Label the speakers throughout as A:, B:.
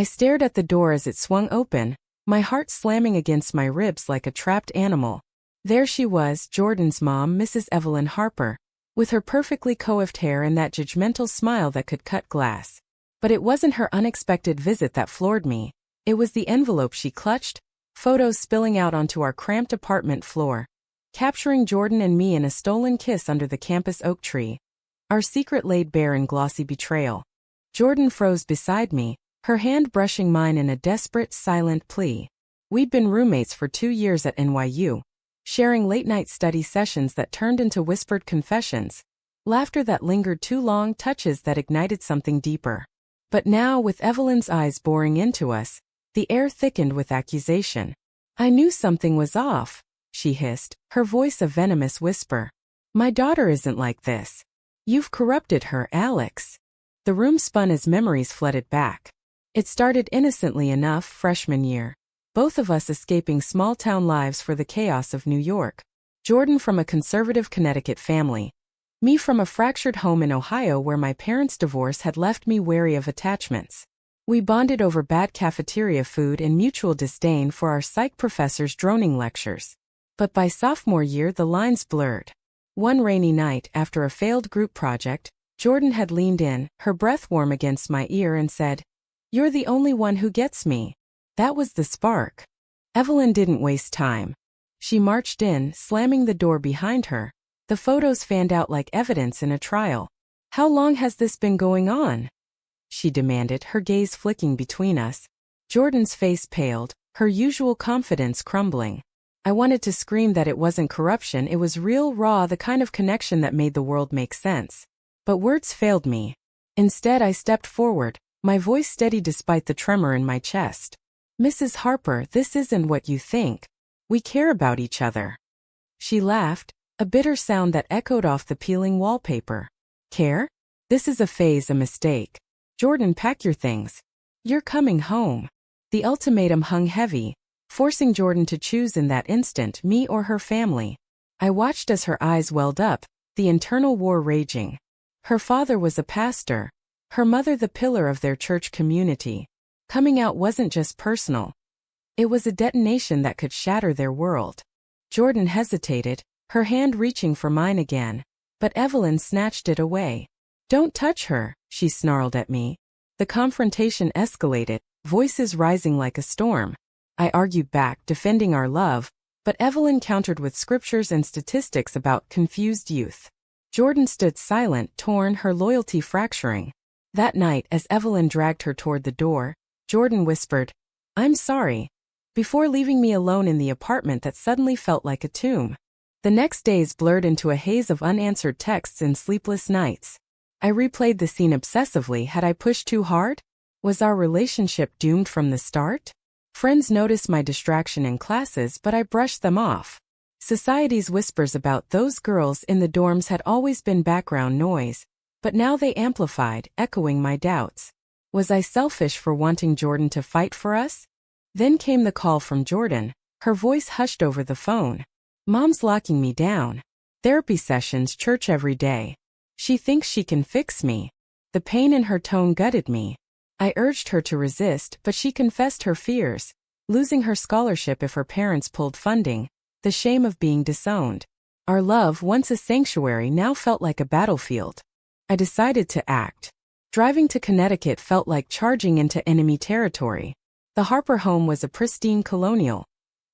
A: I stared at the door as it swung open, my heart slamming against my ribs like a trapped animal. There she was, Jordan's mom, Mrs. Evelyn Harper, with her perfectly coiffed hair and that judgmental smile that could cut glass. But it wasn't her unexpected visit that floored me. It was the envelope she clutched, photos spilling out onto our cramped apartment floor, capturing Jordan and me in a stolen kiss under the campus oak tree. Our secret laid bare in glossy betrayal. Jordan froze beside me, her hand brushing mine in a desperate, silent plea. We'd been roommates for 2 years at NYU, sharing late-night study sessions that turned into whispered confessions, laughter that lingered too long, touches that ignited something deeper. But now, with Evelyn's eyes boring into us, the air thickened with accusation. "I knew something was off," she hissed, her voice a venomous whisper. "My daughter isn't like this. You've corrupted her, Alex." The room spun as memories flooded back. It started innocently enough, freshman year. Both of us escaping small-town lives for the chaos of New York. Jordan from a conservative Connecticut family. Me from a fractured home in Ohio where my parents' divorce had left me wary of attachments. We bonded over bad cafeteria food and mutual disdain for our psych professors' droning lectures. But by sophomore year the lines blurred. One rainy night, after a failed group project, Jordan had leaned in, her breath warm against my ear, and said, "You're the only one who gets me." That was the spark. Evelyn didn't waste time. She marched in, slamming the door behind her. The photos fanned out like evidence in a trial. "How long has this been going on?" she demanded, her gaze flicking between us. Jordan's face paled, her usual confidence crumbling. I wanted to scream that it wasn't corruption, it was real, raw, the kind of connection that made the world make sense. But words failed me. Instead, I stepped forward, my voice steady despite the tremor in my chest. "Mrs. Harper, this isn't what you think. We care about each other." She laughed, a bitter sound that echoed off the peeling wallpaper. "Care? This is a phase, a mistake. Jordan, pack your things. You're coming home." The ultimatum hung heavy, forcing Jordan to choose in that instant, me or her family. I watched as her eyes welled up, the internal war raging. Her father was a pastor, her mother the pillar of their church community. Coming out wasn't just personal. It was a detonation that could shatter their world. Jordan hesitated, her hand reaching for mine again, but Evelyn snatched it away. "Don't touch her," she snarled at me. The confrontation escalated, voices rising like a storm. I argued back, defending our love, but Evelyn countered with scriptures and statistics about confused youth. Jordan stood silent, torn, her loyalty fracturing. That night, as Evelyn dragged her toward the door, Jordan whispered, "I'm sorry," before leaving me alone in the apartment that suddenly felt like a tomb. The next days blurred into a haze of unanswered texts and sleepless nights. I replayed the scene obsessively. Had I pushed too hard? Was our relationship doomed from the start? Friends noticed my distraction in classes, but I brushed them off. Society's whispers about those girls in the dorms had always been background noise, but now they amplified, echoing my doubts. Was I selfish for wanting Jordan to fight for us? Then came the call from Jordan, her voice hushed over the phone. "Mom's locking me down. Therapy sessions, church every day. She thinks she can fix me." The pain in her tone gutted me. I urged her to resist, but she confessed her fears, losing her scholarship if her parents pulled funding, the shame of being disowned. Our love, once a sanctuary, now felt like a battlefield. I decided to act. Driving to Connecticut felt like charging into enemy territory. The Harper home was a pristine colonial,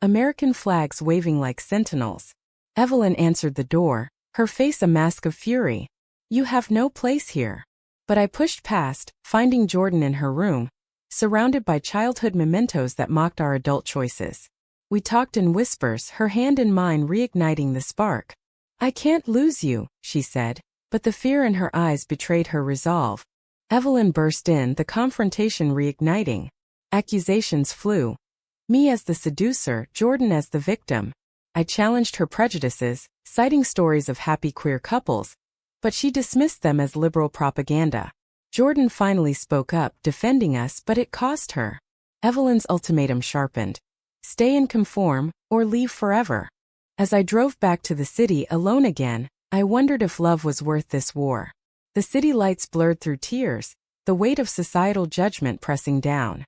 A: American flags waving like sentinels. Evelyn answered the door, her face a mask of fury. "You have no place here." But I pushed past, finding Jordan in her room, surrounded by childhood mementos that mocked our adult choices. We talked in whispers, her hand in mine reigniting the spark. "I can't lose you," she said, but the fear in her eyes betrayed her resolve. Evelyn burst in, the confrontation reigniting. Accusations flew. Me as the seducer, Jordan as the victim. I challenged her prejudices, citing stories of happy queer couples, but she dismissed them as liberal propaganda. Jordan finally spoke up, defending us, but it cost her. Evelyn's ultimatum sharpened. Stay and conform, or leave forever. As I drove back to the city alone again, I wondered if love was worth this war. The city lights blurred through tears, the weight of societal judgment pressing down.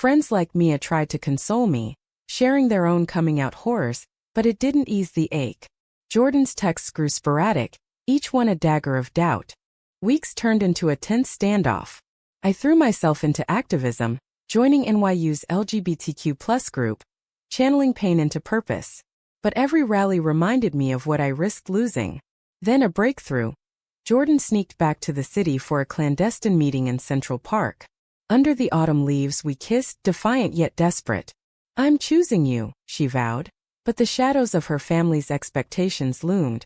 A: Friends like Mia tried to console me, sharing their own coming-out horrors, but it didn't ease the ache. Jordan's texts grew sporadic, each one a dagger of doubt. Weeks turned into a tense standoff. I threw myself into activism, joining NYU's LGBTQ+ group, channeling pain into purpose. But every rally reminded me of what I risked losing. Then a breakthrough. Jordan sneaked back to the city for a clandestine meeting in Central Park. Under the autumn leaves we kissed, defiant yet desperate. "I'm choosing you," she vowed. But the shadows of her family's expectations loomed.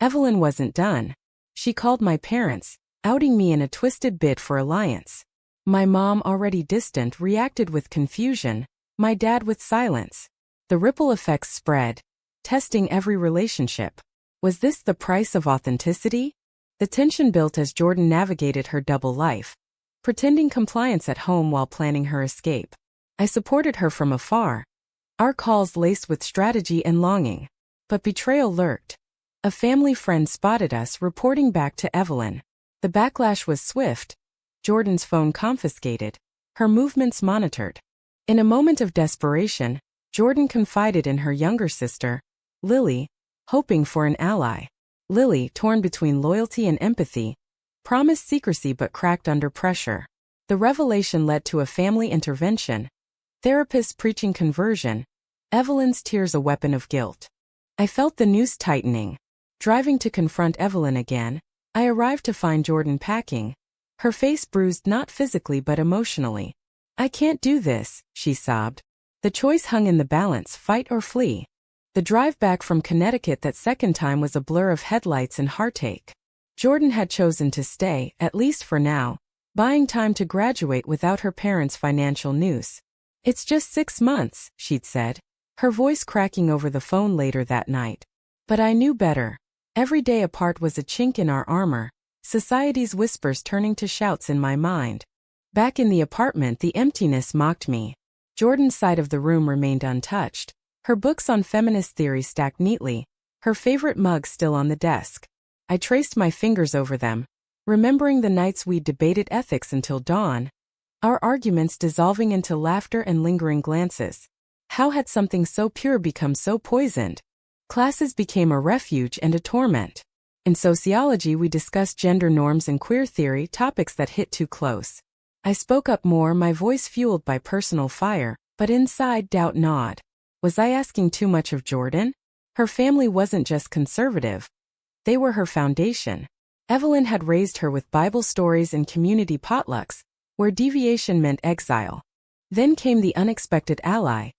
A: Evelyn wasn't done. She called my parents, outing me in a twisted bid for alliance. My mom, already distant, reacted with confusion, my dad with silence. The ripple effects spread, testing every relationship. Was this the price of authenticity? The tension built as Jordan navigated her double life, pretending compliance at home while planning her escape. I supported her from afar, our calls laced with strategy and longing. But betrayal lurked. A family friend spotted us reporting back to Evelyn. The backlash was swift. Jordan's phone confiscated, her movements monitored. In a moment of desperation, Jordan confided in her younger sister, Lily, hoping for an ally. Lily, torn between loyalty and empathy, promised secrecy but cracked under pressure. The revelation led to a family intervention, therapists preaching conversion, Evelyn's tears a weapon of guilt. I felt the noose tightening. Driving to confront Evelyn again, I arrived to find Jordan packing, her face bruised not physically but emotionally. "I can't do this," she sobbed. The choice hung in the balance, fight or flee. The drive back from Connecticut that second time was a blur of headlights and heartache. Jordan had chosen to stay, at least for now, buying time to graduate without her parents' financial noose. "It's just 6 months," she'd said, her voice cracking over the phone later that night. But I knew better. Every day apart was a chink in our armor, society's whispers turning to shouts in my mind. Back in the apartment, the emptiness mocked me. Jordan's side of the room remained untouched, her books on feminist theory stacked neatly, her favorite mug still on the desk. I traced my fingers over them, remembering the nights we'd debated ethics until dawn, our arguments dissolving into laughter and lingering glances. How had something so pure become so poisoned? Classes became a refuge and a torment. In sociology, we discussed gender norms and queer theory, topics that hit too close. I spoke up more, my voice fueled by personal fire, but inside doubt gnawed. Was I asking too much of Jordan? Her family wasn't just conservative. They were her foundation. Evelyn had raised her with Bible stories and community potlucks, where deviation meant exile. Then came the unexpected ally,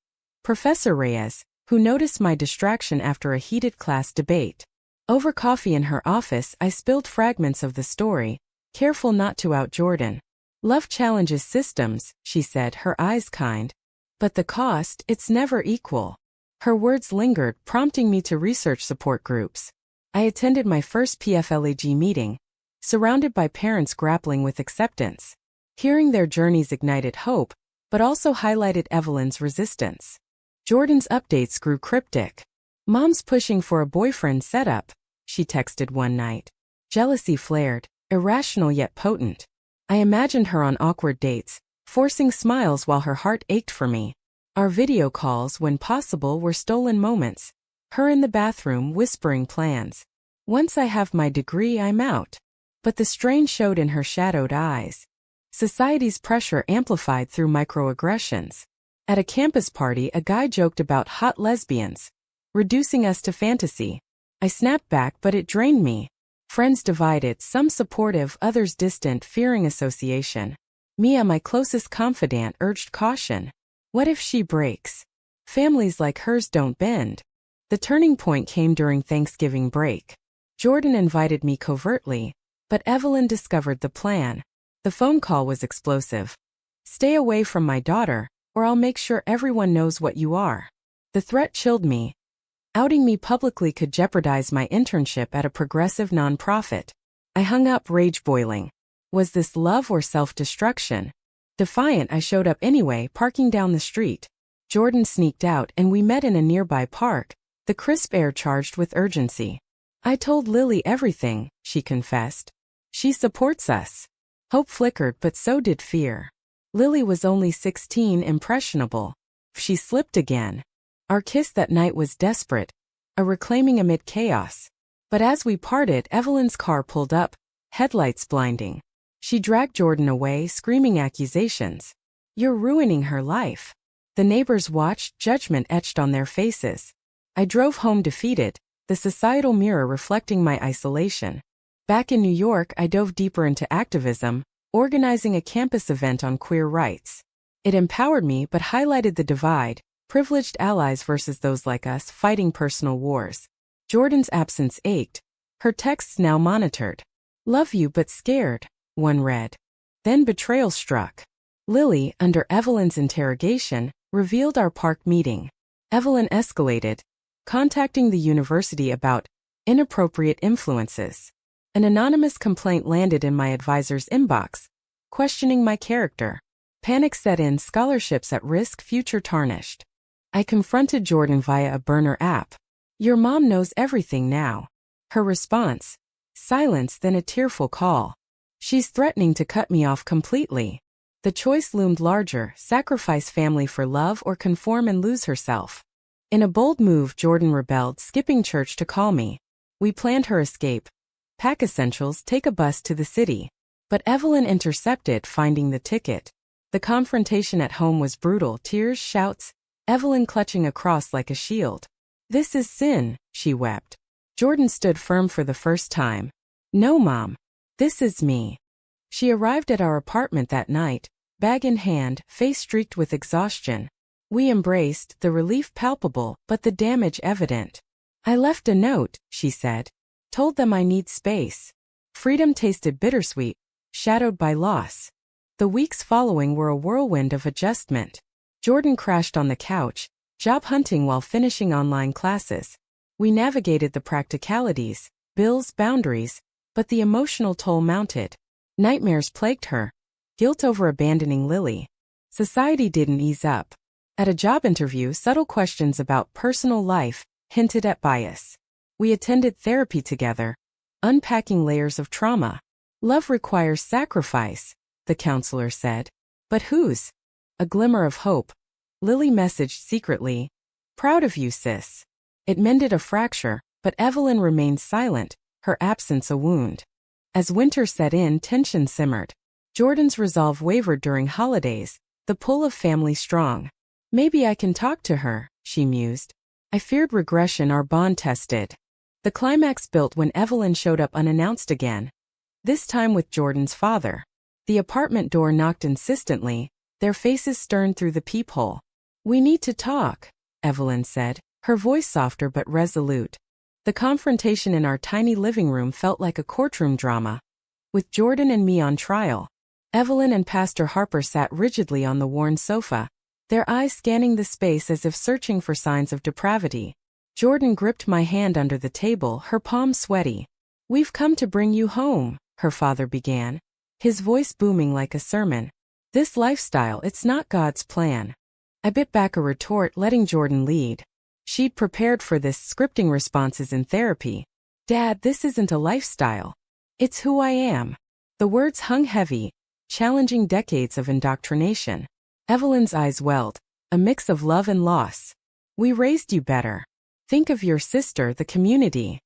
A: Professor Reyes, who noticed my distraction after a heated class debate. Over coffee in her office, I spilled fragments of the story, careful not to out Jordan. "Love challenges systems," she said, her eyes kind. "But the cost, it's never equal." Her words lingered, prompting me to research support groups. I attended my first PFLAG meeting, surrounded by parents grappling with acceptance. Hearing their journeys ignited hope, but also highlighted Evelyn's resistance. Jordan's updates grew cryptic. "Mom's pushing for a boyfriend setup," she texted one night. Jealousy flared, irrational yet potent. I imagined her on awkward dates, forcing smiles while her heart ached for me. Our video calls, when possible, were stolen moments. Her in the bathroom whispering plans. "Once I have my degree, I'm out." But the strain showed in her shadowed eyes. Society's pressure amplified through microaggressions. At a campus party, a guy joked about hot lesbians, reducing us to fantasy. I snapped back, but it drained me. Friends divided, some supportive, others distant, fearing association. Mia, my closest confidant, urged caution. What if she breaks? Families like hers don't bend. The turning point came during Thanksgiving break. Jordan invited me covertly, but Evelyn discovered the plan. The phone call was explosive. "Stay away from my daughter, or I'll make sure everyone knows what you are." The threat chilled me. Outing me publicly could jeopardize my internship at a progressive nonprofit. I hung up, rage boiling. Was this love or self-destruction? Defiant, I showed up anyway, parking down the street. Jordan sneaked out and we met in a nearby park, the crisp air charged with urgency. "I told Lily everything," she confessed. "She supports us." Hope flickered, but so did fear. Lily was only 16, impressionable. She slipped again. Our kiss that night was desperate, a reclaiming amid chaos. But as we parted, Evelyn's car pulled up, headlights blinding. She dragged Jordan away, screaming accusations. "You're ruining her life." The neighbors watched, judgment etched on their faces. I drove home defeated, the societal mirror reflecting my isolation. Back in New York, I dove deeper into activism, organizing a campus event on queer rights. It empowered me but highlighted the divide, privileged allies versus those like us fighting personal wars. Jordan's absence ached, her texts now monitored. "Love you but scared," one read. Then betrayal struck. Lily, under Evelyn's interrogation, revealed our park meeting. Evelyn escalated, contacting the university about inappropriate influences. An anonymous complaint landed in my advisor's inbox, questioning my character. Panic set in, scholarships at risk, future tarnished. I confronted Jordan via a burner app. "Your mom knows everything now." Her response: silence, then a tearful call. "She's threatening to cut me off completely." The choice loomed larger: sacrifice family for love or conform and lose herself. In a bold move, Jordan rebelled, skipping church to call me. We planned her escape. Pack essentials, take a bus to the city. But Evelyn intercepted, finding the ticket. The confrontation at home was brutal: tears, shouts, Evelyn clutching a cross like a shield. "This is sin," she wept. Jordan stood firm for the first time. "No, Mom. This is me." She arrived at our apartment that night, bag in hand, face streaked with exhaustion. We embraced, the relief palpable, but the damage evident. "I left a note," she said. "Told them I need space." Freedom tasted bittersweet, shadowed by loss. The weeks following were a whirlwind of adjustment. Jordan crashed on the couch, job hunting while finishing online classes. We navigated the practicalities, bills, boundaries, but the emotional toll mounted. Nightmares plagued her. Guilt over abandoning Lily. Society didn't ease up. At a job interview, subtle questions about personal life hinted at bias. We attended therapy together, unpacking layers of trauma. "Love requires sacrifice," the counselor said. "But whose?" A glimmer of hope. Lily messaged secretly, "Proud of you, sis." It mended a fracture, but Evelyn remained silent, her absence a wound. As winter set in, tension simmered. Jordan's resolve wavered during holidays, the pull of family strong. "Maybe I can talk to her," she mused. I feared regression, our bond tested. The climax built when Evelyn showed up unannounced again. This time with Jordan's father. The apartment door knocked insistently, their faces stern through the peephole. "We need to talk," Evelyn said, her voice softer but resolute. The confrontation in our tiny living room felt like a courtroom drama. With Jordan and me on trial, Evelyn and Pastor Harper sat rigidly on the worn sofa, their eyes scanning the space as if searching for signs of depravity. Jordan gripped my hand under the table, her palm sweaty. "We've come to bring you home," her father began, his voice booming like a sermon. "This lifestyle, it's not God's plan." I bit back a retort, letting Jordan lead. She'd prepared for this, scripting responses in therapy. "Dad, this isn't a lifestyle. It's who I am." The words hung heavy, challenging decades of indoctrination. Evelyn's eyes welled, a mix of love and loss. "We raised you better. Think of your sister, the community."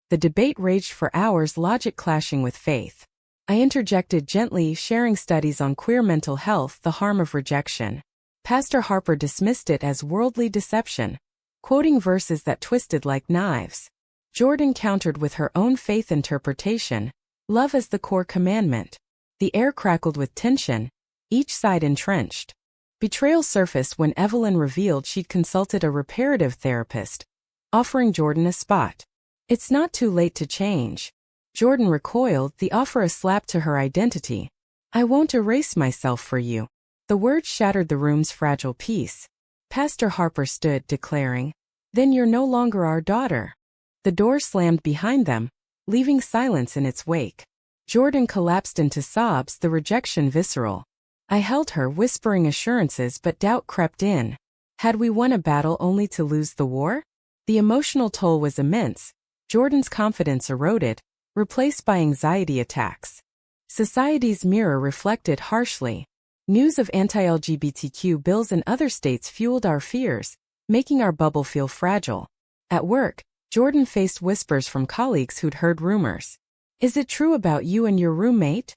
A: The debate raged for hours, logic clashing with faith. I interjected gently, sharing studies on queer mental health, the harm of rejection. Pastor Harper dismissed it as worldly deception, quoting verses that twisted like knives. Jordan countered with her own faith interpretation, love as the core commandment. The air crackled with tension, each side entrenched. Betrayal surfaced when Evelyn revealed she'd consulted a reparative therapist, offering Jordan a spot. "It's not too late to change." Jordan recoiled, the offer a slap to her identity. "I won't erase myself for you." The words shattered the room's fragile peace. Pastor Harper stood, declaring, "Then you're no longer our daughter." The door slammed behind them, leaving silence in its wake. Jordan collapsed into sobs, the rejection visceral. I held her, whispering assurances, but doubt crept in. Had we won a battle only to lose the war? The emotional toll was immense. Jordan's confidence eroded, replaced by anxiety attacks. Society's mirror reflected harshly. News of anti-LGBTQ bills in other states fueled our fears, making our bubble feel fragile. At work, Jordan faced whispers from colleagues who'd heard rumors. "Is it true about you and your roommate?"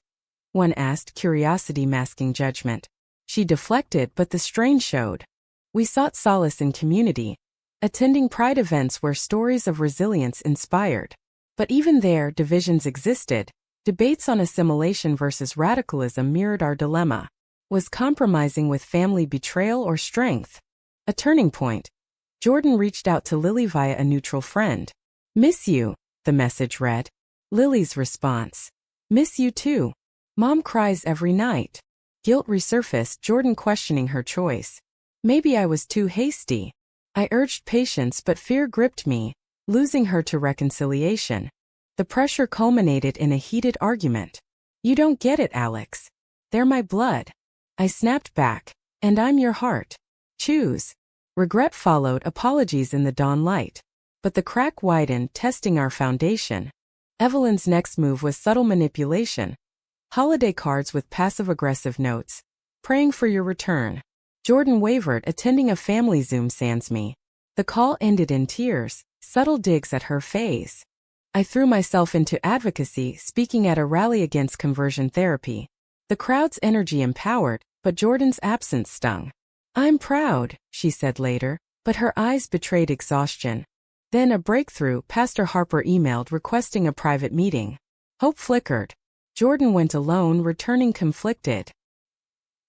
A: one asked, curiosity masking judgment. She deflected, but the strain showed. We sought solace in community, attending pride events where stories of resilience inspired. But even there, divisions existed. Debates on assimilation versus radicalism mirrored our dilemma. Was compromising with family betrayal or strength? A turning point. Jordan reached out to Lily via a neutral friend. "Miss you," the message read. Lily's response. "Miss you too. Mom cries every night." Guilt resurfaced, Jordan questioning her choice. Maybe I was too hasty. I urged patience, but fear gripped me, losing her to reconciliation. The pressure culminated in a heated argument. "You don't get it, Alex. They're my blood." I snapped back. "And I'm your heart. Choose." Regret followed, apologies in the dawn light. But the crack widened, testing our foundation. Evelyn's next move was subtle manipulation. Holiday cards with passive-aggressive notes. "Praying for your return." Jordan wavered, attending a family Zoom sans me. The call ended in tears, subtle digs at her phase. I threw myself into advocacy, speaking at a rally against conversion therapy. The crowd's energy empowered, but Jordan's absence stung. "I'm proud," she said later, but her eyes betrayed exhaustion. Then a breakthrough, Pastor Harper emailed requesting a private meeting. Hope flickered. Jordan went alone, returning conflicted.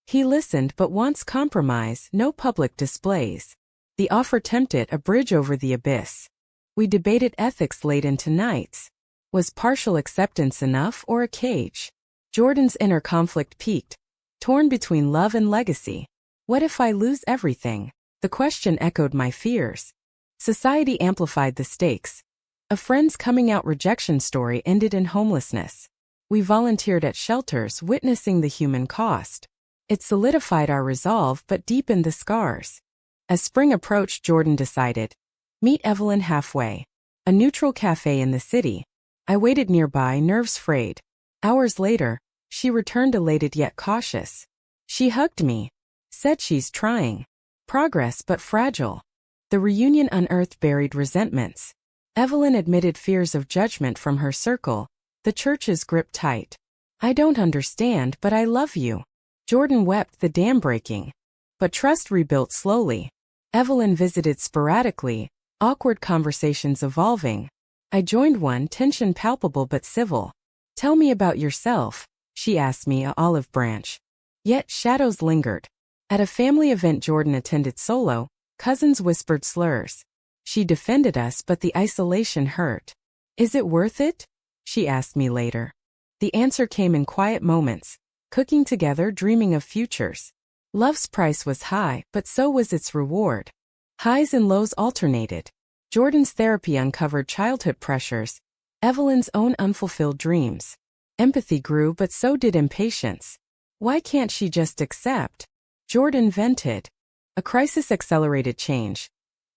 A: He listened but wants compromise, no public displays. The offer tempted, a bridge over the abyss. We debated ethics late into nights. Was partial acceptance enough or a cage? Jordan's inner conflict peaked, torn between love and legacy. What if I lose everything? The question echoed my fears. Society amplified the stakes. A friend's coming out rejection story ended in homelessness. We volunteered at shelters, witnessing the human cost. It solidified our resolve but deepened the scars. As spring approached, Jordan decided. Meet Evelyn halfway. A neutral cafe in the city. I waited nearby, nerves frayed. Hours later, she returned elated yet cautious. She hugged me. Said she's trying. Progress but fragile. The reunion unearthed buried resentments. Evelyn admitted fears of judgment from her circle. The church's grip tight. I don't understand, but I love you. Jordan wept, the dam breaking. But trust rebuilt slowly. Evelyn visited sporadically, awkward conversations evolving. I joined one, tension palpable but civil. Tell me about yourself, she asked me, a olive branch. Yet shadows lingered. At a family event Jordan attended solo, cousins whispered slurs. She defended us, but the isolation hurt. Is it worth it? She asked me later. The answer came in quiet moments, cooking together, dreaming of futures. Love's price was high, but so was its reward. Highs and lows alternated. Jordan's therapy uncovered childhood pressures, Evelyn's own unfulfilled dreams. Empathy grew, but so did impatience. Why can't she just accept? Jordan vented. A crisis accelerated change.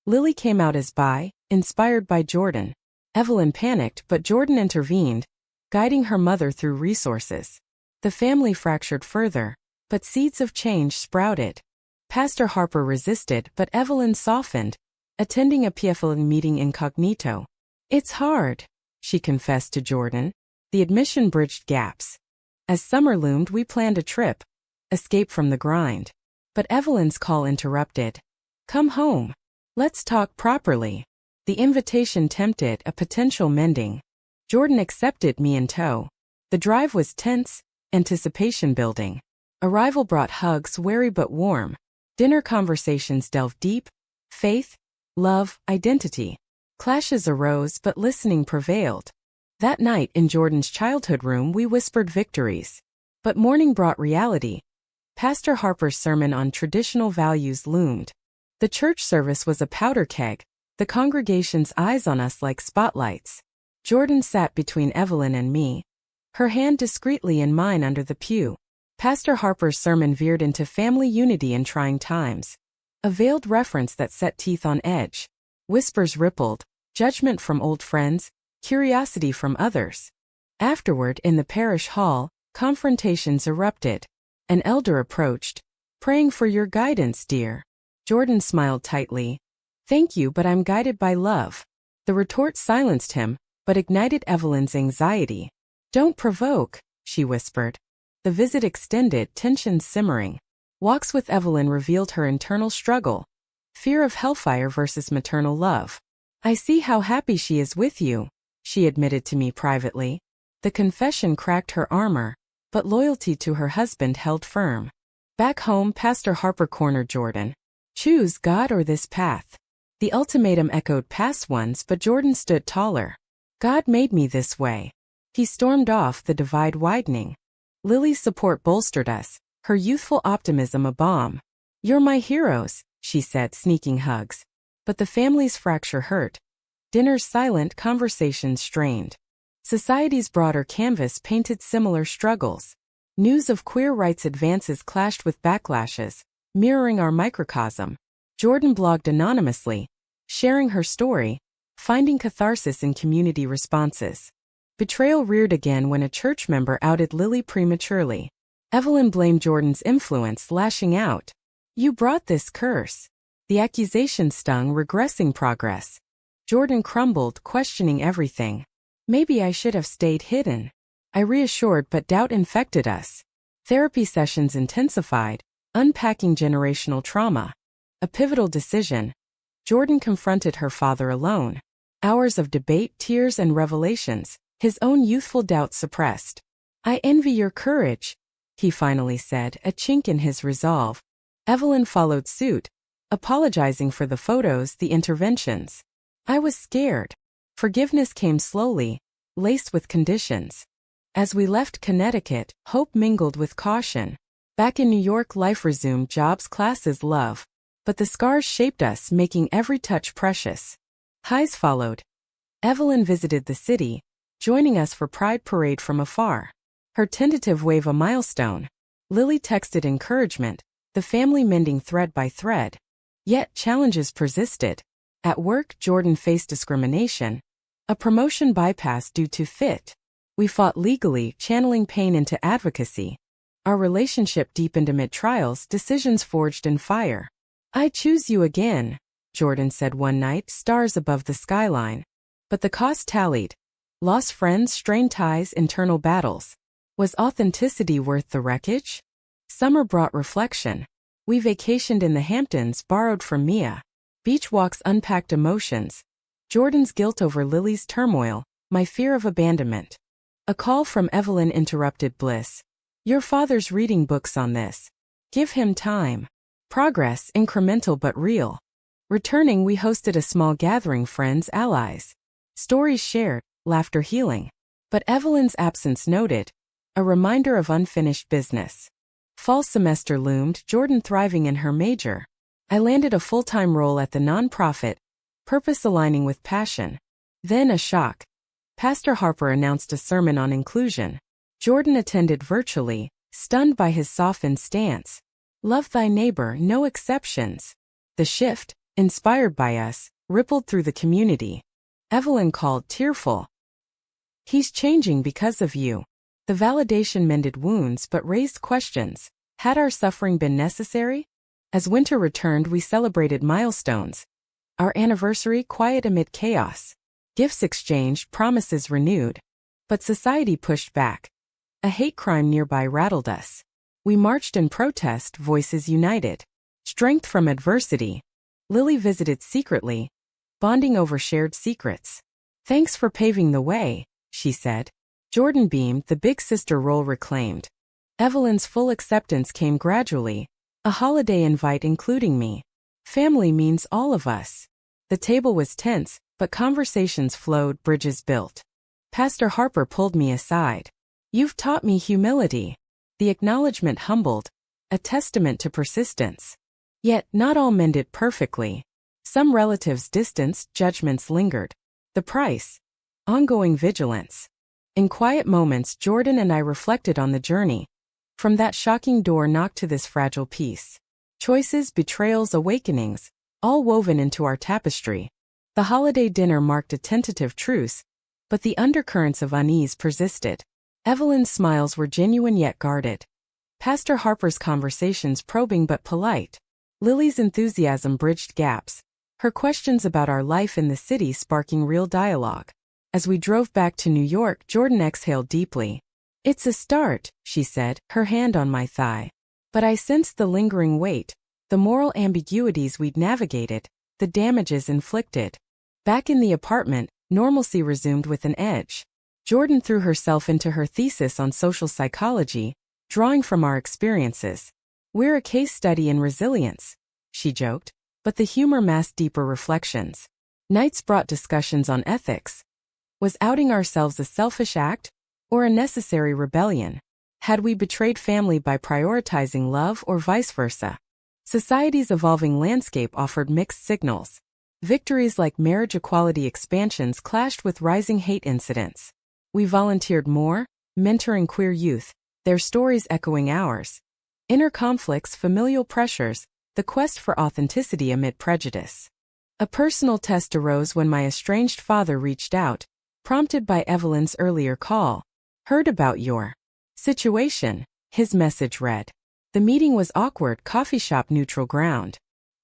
A: Lily came out as bi, inspired by Jordan. Evelyn panicked, but Jordan intervened, guiding her mother through resources. The family fractured further, but seeds of change sprouted. Pastor Harper resisted, but Evelyn softened, attending a PFLN meeting incognito. It's hard, she confessed to Jordan. The admission bridged gaps. As summer loomed, we planned a trip, escape from the grind. But Evelyn's call interrupted. Come home. Let's talk properly. The invitation tempted, a potential mending. Jordan accepted, me in tow. The drive was tense, anticipation building. Arrival brought hugs, wary but warm. Dinner conversations delved deep. Faith, love, identity. Clashes arose, but listening prevailed. That night in Jordan's childhood room we whispered victories. But morning brought reality. Pastor Harper's sermon on traditional values loomed. The church service was a powder keg, the congregation's eyes on us like spotlights. Jordan sat between Evelyn and me, her hand discreetly in mine under the pew. Pastor Harper's sermon veered into family unity in trying times. A veiled reference that set teeth on edge. Whispers rippled, judgment from old friends, curiosity from others. Afterward, in the parish hall, confrontations erupted. An elder approached. "Praying for your guidance, dear." Jordan smiled tightly. "Thank you, but I'm guided by love." The retort silenced him, but ignited Evelyn's anxiety. "Don't provoke," she whispered. The visit extended, tension simmering. Walks with Evelyn revealed her internal struggle. Fear of hellfire versus maternal love. "I see how happy she is with you," she admitted to me privately. The confession cracked her armor, but loyalty to her husband held firm. Back home, Pastor Harper cornered Jordan. "Choose God or this path." The ultimatum echoed past ones, but Jordan stood taller. "God made me this way." He stormed off, the divide widening. Lily's support bolstered us, her youthful optimism a balm. "You're my heroes," she said, sneaking hugs. But the family's fracture hurt. Dinners silent, conversations strained. Society's broader canvas painted similar struggles. News of queer rights advances clashed with backlashes, mirroring our microcosm. Jordan blogged anonymously, sharing her story, finding catharsis in community responses. Betrayal reared again when a church member outed Lily prematurely. Evelyn blamed Jordan's influence, lashing out. "You brought this curse." The accusation stung, regressing progress. Jordan crumbled, questioning everything. "Maybe I should have stayed hidden," I reassured, but doubt infected us. Therapy sessions intensified, unpacking generational trauma. A pivotal decision. Jordan confronted her father alone. Hours of debate, tears, and revelations, his own youthful doubts suppressed. "I envy your courage," he finally said, a chink in his resolve. Evelyn followed suit, apologizing for the photos, the interventions. I was scared. Forgiveness came slowly, laced with conditions. As we left Connecticut, hope mingled with caution. Back in New York, life resumed, jobs, classes, love. But the scars shaped us, making every touch precious. Highs followed. Evelyn visited the city, joining us for Pride Parade from afar. Her tentative wave a milestone. Lily texted encouragement, the family mending thread by thread. Yet challenges persisted. At work, Jordan faced discrimination. A promotion bypassed due to fit. We fought legally, channeling pain into advocacy. Our relationship deepened amid trials, decisions forged in fire. "I choose you again," Jordan said one night, stars above the skyline. But the cost tallied. Lost friends, strained ties, internal battles. Was authenticity worth the wreckage? Summer brought reflection. We vacationed in the Hamptons, borrowed from Mia. Beach walks unpacked emotions. Jordan's guilt over Lily's turmoil, my fear of abandonment. A call from Evelyn interrupted bliss. "Your father's reading books on this. Give him time." Progress, incremental but real. Returning, we hosted a small gathering, friends, allies. Stories shared, laughter healing. But Evelyn's absence noted. A reminder of unfinished business. Fall semester loomed, Jordan thriving in her major. I landed a full-time role at the nonprofit, purpose aligning with passion. Then a shock. Pastor Harper announced a sermon on inclusion. Jordan attended virtually, stunned by his softened stance. "Love thy neighbor, no exceptions." The shift, inspired by us, rippled through the community. Evelyn called, tearful. "He's changing because of you." The validation mended wounds but raised questions. Had our suffering been necessary? As winter returned, we celebrated milestones. Our anniversary, quiet amid chaos. Gifts exchanged, promises renewed. But society pushed back. A hate crime nearby rattled us. We marched in protest, voices united. Strength from adversity. Lily visited secretly, bonding over shared secrets. "Thanks for paving the way," she said. Jordan beamed, the big sister role reclaimed. Evelyn's full acceptance came gradually. A holiday invite including me. Family means all of us. The table was tense, but conversations flowed, bridges built. Pastor Harper pulled me aside. "You've taught me humility." The acknowledgement humbled, a testament to persistence. Yet, not all mended perfectly. Some relatives distanced, judgments lingered. The price? Ongoing vigilance. In quiet moments, Jordan and I reflected on the journey. From that shocking door knock to this fragile peace. Choices, betrayals, awakenings, all woven into our tapestry. The holiday dinner marked a tentative truce, but the undercurrents of unease persisted. Evelyn's smiles were genuine yet guarded. Pastor Harper's conversations probing but polite. Lily's enthusiasm bridged gaps, her questions about our life in the city sparking real dialogue. As we drove back to New York, Jordan exhaled deeply. "It's a start," she said, her hand on my thigh. But I sensed the lingering weight, the moral ambiguities we'd navigated, the damages inflicted. Back in the apartment, normalcy resumed with an edge. Jordan threw herself into her thesis on social psychology, drawing from our experiences. "We're a case study in resilience," she joked, but the humor masked deeper reflections. Nights brought discussions on ethics. Was outing ourselves a selfish act, or a necessary rebellion? Had we betrayed family by prioritizing love or vice versa? Society's evolving landscape offered mixed signals. Victories like marriage equality expansions clashed with rising hate incidents. We volunteered more, mentoring queer youth, their stories echoing ours. Inner conflicts, familial pressures, the quest for authenticity amid prejudice. A personal test arose when my estranged father reached out, prompted by Evelyn's earlier call. "Heard about your situation," his message read. The meeting was awkward, coffee shop neutral ground.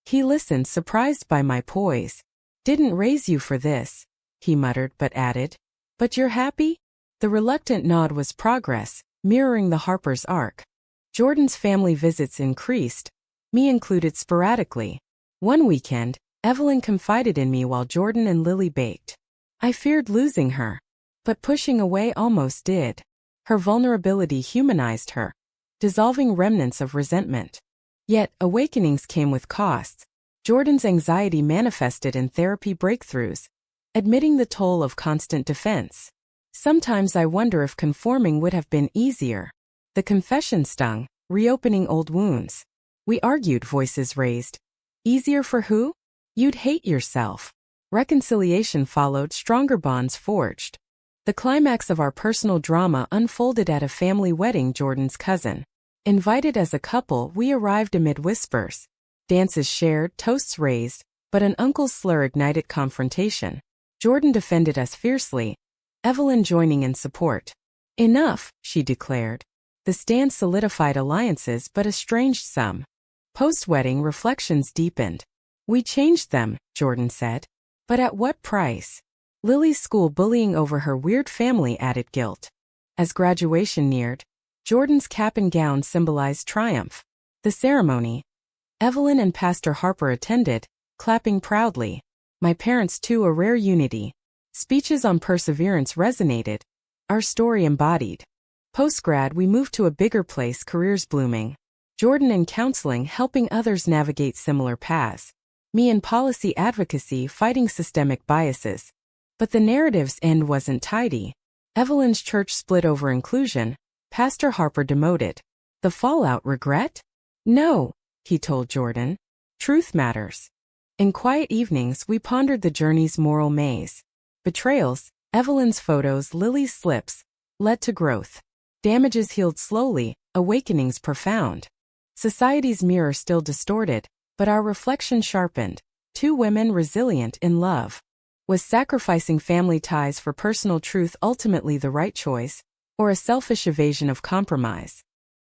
A: He listened, surprised by my poise. "Didn't raise you for this," he muttered, but added, "But you're happy?" The reluctant nod was progress, mirroring the Harper's arc. Jordan's family visits increased, me included sporadically. One weekend, Evelyn confided in me while Jordan and Lily baked. I feared losing her, but pushing away almost did. Her vulnerability humanized her, dissolving remnants of resentment. Yet, awakenings came with costs. Jordan's anxiety manifested in therapy breakthroughs, admitting the toll of constant defense. Sometimes I wonder if conforming would have been easier. The confession stung, reopening old wounds. We argued, voices raised. Easier for who? You'd hate yourself. Reconciliation followed, stronger bonds forged. The climax of our personal drama unfolded at a family wedding. Jordan's cousin. Invited as a couple, we arrived amid whispers. Dances shared, toasts raised, but an uncle's slur ignited confrontation. Jordan defended us fiercely, Evelyn joining in support. "Enough," she declared. The stand solidified alliances but estranged some. Post-wedding reflections deepened. "We changed them," Jordan said. "But at what price?" Lily's school bullying over her weird family added guilt. As graduation neared, Jordan's cap and gown symbolized triumph. The ceremony. Evelyn and Pastor Harper attended, clapping proudly. My parents too, a rare unity. Speeches on perseverance resonated. Our story embodied. Post-grad, we moved to a bigger place, careers blooming. Jordan in counseling, helping others navigate similar paths. Me in policy advocacy, fighting systemic biases. But the narrative's end wasn't tidy. Evelyn's church split over inclusion. Pastor Harper demoted. The fallout, regret? No, he told Jordan. Truth matters. In quiet evenings, we pondered the journey's moral maze. Betrayals, Evelyn's photos, Lily's slips, led to growth. Damages healed slowly, awakenings profound. Society's mirror still distorted, but our reflection sharpened. Two women resilient in love. Was sacrificing family ties for personal truth ultimately the right choice, or a selfish evasion of compromise?